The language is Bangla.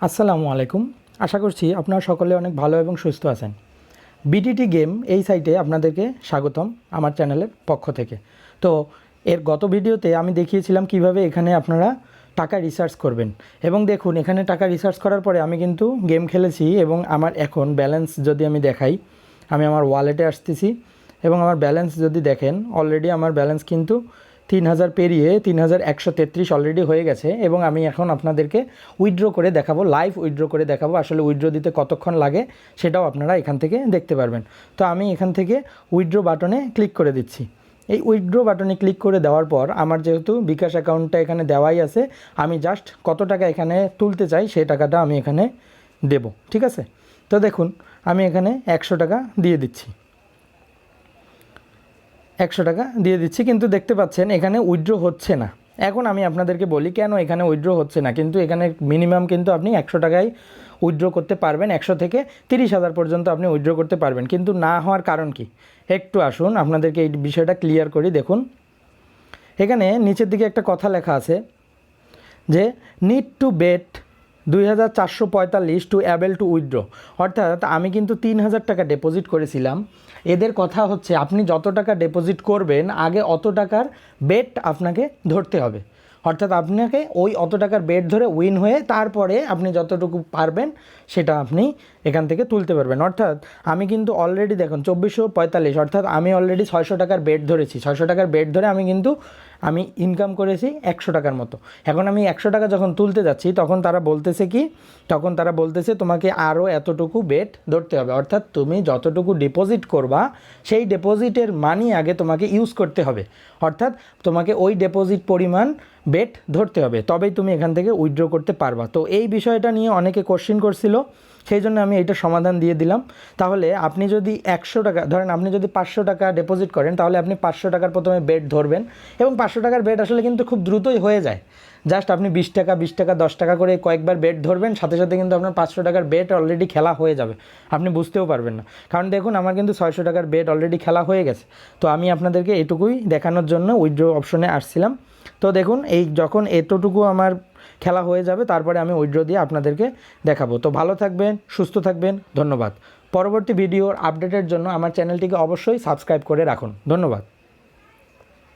আসসালামু আলাইকুম। আশা করছি আপনারা সকলে অনেক ভালো এবং সুস্থ আছেন। বিটিটি গেম এই সাইটে আপনাদেরকে স্বাগতম আমার চ্যানেলের পক্ষ থেকে। তো এর গত ভিডিওতে আমি দেখিয়েছিলাম কিভাবে এখানে আপনারা টাকা রিসার্চ করবেন, এবং দেখুন এখানে টাকা রিসার্চ করার পরে আমি কিন্তু গেম খেলেছি এবং আমার এখন ব্যালেন্স যদি আমি দেখাই, আমি আমার ওয়ালেটে আসতেছি এবং আমার ব্যালেন্স যদি দেখেন অলরেডি আমার ব্যালেন্স কিন্তু 3000 পেরিয়ে 3133 অলরেডি হয়ে গেছে। এবং আমি এখন আপনাদেরকে উইথড্র করে দেখাবো, লাইভ উইথড্র করে দেখাবো আসলে উইথড্র দিতে কতক্ষণ লাগে সেটাও আপনারা এখান থেকে দেখতে পারবেন। তো আমি এখান থেকে উইথড্র বাটনে ক্লিক করে দিচ্ছি। এই উইথড্র বাটনে ক্লিক করে দেওয়ার পর আমার যেহেতু বিকাশ অ্যাকাউন্টটা এখানে দেওয়াই আছে, আমি জাস্ট কত টাকা এখানে তুলতে চাই সেই টাকাটা আমি এখানে দেব। ঠিক আছে, তো দেখুন আমি এখানে 100 টাকা দিয়ে দিচ্ছি। 100 টাকা দিয়ে দিচ্ছি, কিন্তু দেখতে পাচ্ছেন এখানে উইথড্র হচ্ছে না। এখন আমি আপনাদেরকে বলি কেন এখানে উইথড্র হচ্ছে না। কিন্তু এখানে মিনিমাম কিন্তু আপনি 100 টাকায় উইথড্র করতে পারবেন, 100 থেকে 30,000 পর্যন্ত আপনি উইথড্র করতে পারবেন। কিন্তু না হওয়ার কারণ কি একটু আসুন আপনাদেরকে এই বিষয়টা ক্লিয়ার করি। দেখুন এখানে নিচের দিকে একটা কথা লেখা আছে যে need to bet 2445 to able to withdraw. অর্থাৎ আমি কিন্তু 3000 টাকা ডিপোজিট করেছিলাম। এদের কথা হচ্ছে আপনি যত টাকা ডিপোজিট করবেন আগে অত টাকার বেট আপনাকে ধরতে হবে। অর্থাৎ আপনাকে ওই অত টাকার বেট ধরে উইন হয়ে তারপরে আপনি যতটুকু পারবেন সেটা আপনি এখান থেকে তুলতে পারবেন। অর্থাৎ আমি কিন্তু অলরেডি দেখুন 2445, অর্থাৎ আমি অলরেডি 600 টাকার বেট ধরেছি। 600 টাকার বেট ধরে আমি ইনকাম করেছি 100 টাকার মতো। এখন আমি 100 টাকা যখন তুলতে যাচ্ছি তখন তারা বলতেছে তোমাকে আরও এতটুকু বেট ধরতে হবে। অর্থাৎ তুমি যতটুকু ডিপোজিট করবা সেই ডিপোজিটের মানি আগে তোমাকে ইউজ করতে হবে। অর্থাৎ তোমাকে ওই ডিপোজিট পরিমাণ বেট ধরতে হবে, তবেই তুমি এখান থেকে উইথড্র করতে পারবা। তো এই বিষয়টা নিয়ে অনেকে কোশ্চেন করছিল, সেই জন্য আমি এইটা সমাধান দিয়ে দিলাম। তাহলে আপনি যদি 100 টাকা ধরেন, আপনি যদি 500 টাকা ডিপোজিট করেন তাহলে আপনি 500 টাকার প্রথমে বেট ধরবেন, এবং 500 টাকার বেট আসলে কিন্তু খুব দ্রুতই হয়ে যায়। জাস্ট আপনি 20 টাকা 20 টাকা 10 টাকা করে কয়েকবার বেট ধরবেন, সাথে সাথে কিন্তু আপনার 500 টাকার বেট অলরেডি খেলা হয়ে যাবে, আপনি বুঝতেও পারবেন না। কারণ দেখুন আমার কিন্তু 600 টাকার বেট অলরেডি খেলা হয়ে গেছে। তো আমি আপনাদেরকে এটুকুই দেখানোর জন্য উইথড্র অপশনে আসছিলাম। তো দেখুন এই যখন এতটুকু আমার খেলা হয়ে যাবে তারপরে আমি উইথড্র দিয়ে আপনাদেরকে দেখাবো। তো ভালো থাকবেন, সুস্থ থাকবেন, ধন্যবাদ। পরবর্তী ভিডিওর আপডেটের জন্য আমার চ্যানেলটিকে অবশ্যই সাবস্ক্রাইব করে রাখুন। ধন্যবাদ।